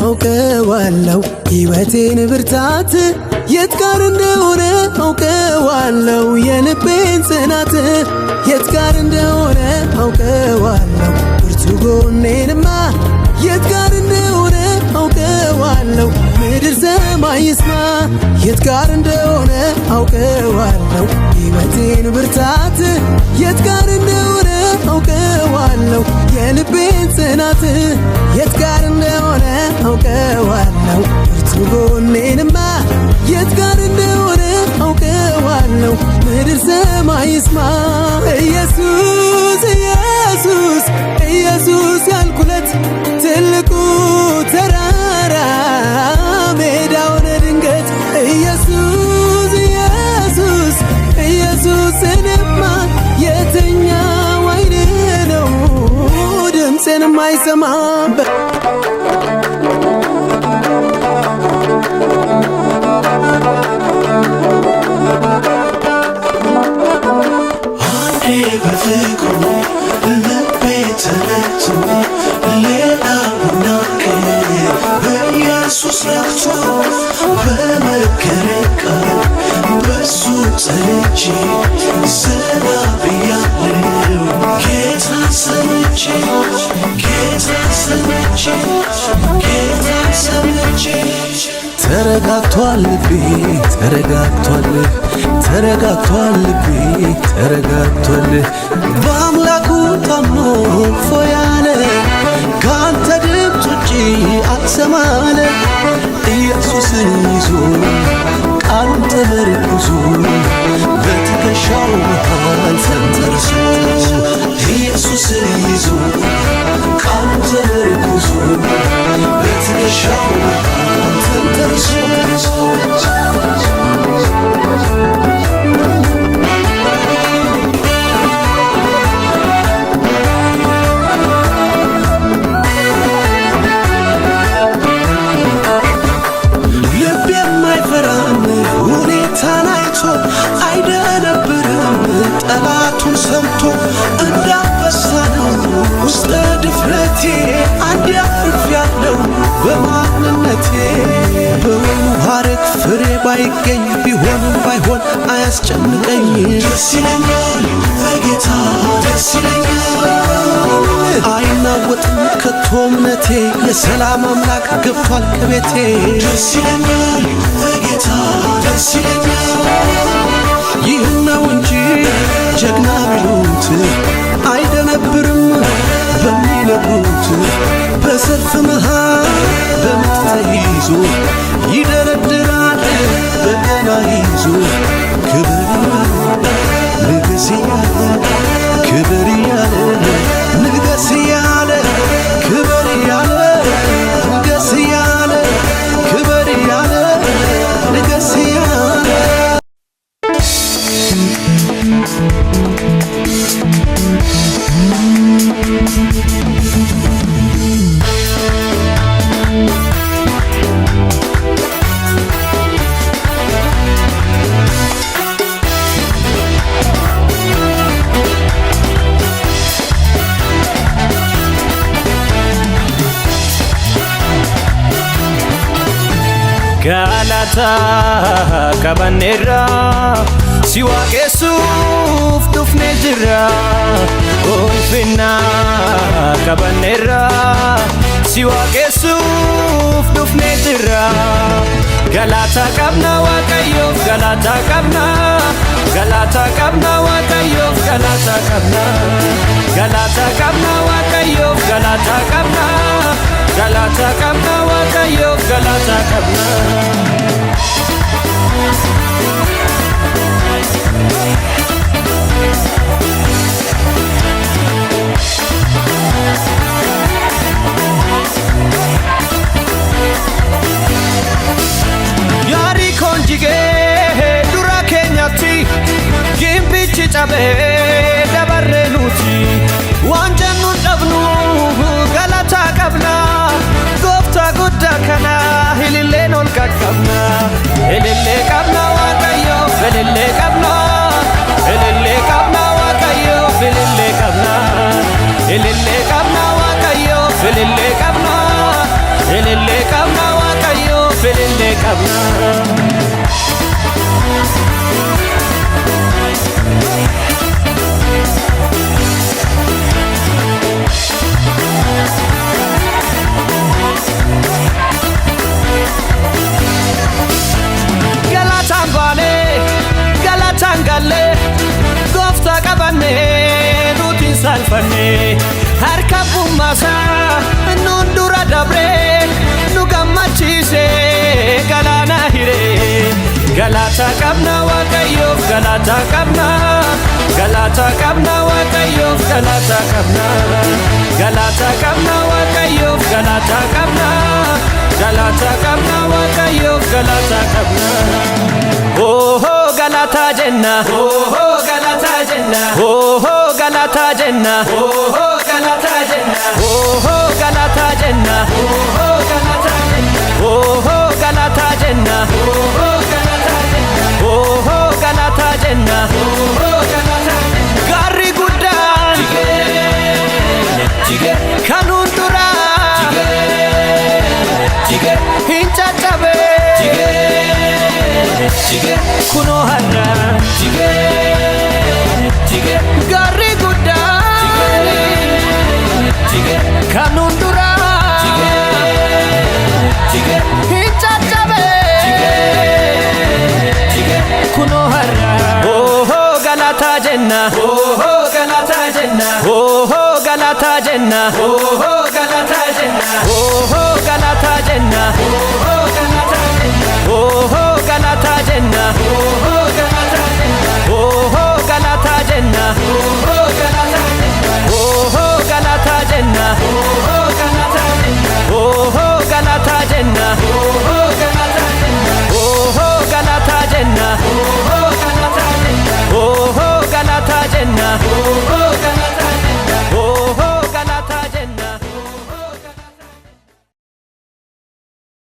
አውቀዋለሁ ሕይወቴን ብርታት የት ጋር እንደሆነ አውቀዋለሁ የልቤን ጽናት የት ጋር እንደሆነ አውቀዋለሁ ብርቱ ጎኔንማ የት ጋር እንደሆነ አውቀዋለሁ ምድር ሰማይ ይስማ የት ጋር እንደሆነ አውቀዋለሁ ሕይወቴን ብርታት የት ጋር እንደሆነ አውቀዋለሁ የልቤን ጽናት የት ጋር እንደሆነ አውቀዋለሁ ብርቱ ጎኔንማ የት ጋር እንደሆነ አውቀዋለሁ ምድር ሰማይ ይስማ ኢየሱስ ኢየሱስ ኢየሱስ ያልኩለት ትልቁ ተራራ ሜዳ ሆነ ድንገት ኢየሱስ ኢየሱስ ኢየሱስ እኔማ የተኛው አይኔ ነው ድምፄን የማይሰማበት በፍቅሩ ልቤ ተነክቶ ሌላው ናቀኝ በኢየሱስ ረክቶ በመከረኝ ቃል በሱ ጸንቼ ዘና ብያለሁ ጌታን ሰምቼ ጌታን ሰምቼ ጌታን ሰምቼ ተረጋግቷል ልቤ ተረጋግቷል ተረጋግቷል ልቤ ተረጋግቷል በአምላኩ ታምኖ ፎያለ ካንተ ድምፅ ውጪ አልሰማለ ኢየሱስን ይዞ ቃሉን ተመርኩዞ በትከሻው መሃል ተንተርሶ ኢየሱስን ይዞ ቃሉን ተመርኩዞ በትከሻው መሃል ተንተርሶ ጠላቱን ሰምቶ እንዳንበሳ ነው ውስጠ ድፍረቴ አንድ ያርፍ ያለው በማንነቴ በወይኑ ሐረግ ፍሬ ባይገኝ ቢሆንም ባይሆን አያስጨንቀኝ ደስ ይለኛል በጌታ ደስ ይለኛል አይናወጥም ከቶ እምነቴ የሰላም አምላክ ገብቷል ከቤቴ ደስ ይለኛል በጌታ ደስ ይለኛል ይህን ነው እንጂ ጀግና ቢሉት አይደነብርም በሚነግሩት በሰልፍ መሃል በምት ተይዞ ይደረድራል በገና ይዞ ክብር ንገስ እያለ ክብር እያለ ንገስ እያለ ክብር እያለ ንገስ እያለ ክብር እያለ ንገስ እያለ Galata kabanera siwa kesuf dufne jira Ulfina kabanera siwa kesuf dufne jira Galata kabna wakayo galata kabna Galata kabna wakayo galata kabna Galata kabna wakayo galata kabna Galata kabna wakayo galata kabna Yari konjige dura kenyati gimbichi chabe dabarre nuti wanjanu dabnu galata kabna gofta gudda kana hilile nol kabna hilile kabna wakayo hilile kabna hilile kabna wakayo hilile kabna hilile kabna wakayo hilile kabna hilile qabna Gofta qabanne nuti salfanne harka bummasa nun dura dabre nu gammachiise galana hire galata qabna waaqayyoof galata qabna galata qabna waaqayyoof galata qabna galata qabna waaqayyoof galata qabna galata qabna waaqayyoof galata qabna oh galata jenna oh galata jenna oh galata jenna oh galata jenna oh galata jenna oh galata jenna oh galata jenna oh galata jenna oh galata jenna oh galata garri gudda jige kanun dura jige hincha chabe jige kuno harra jige garri gudda jige kanun dura jige hincha chabe jige kuno harra oh galata jenna oh galata jenna oh galata jenna oh galata jenna oh galata jenna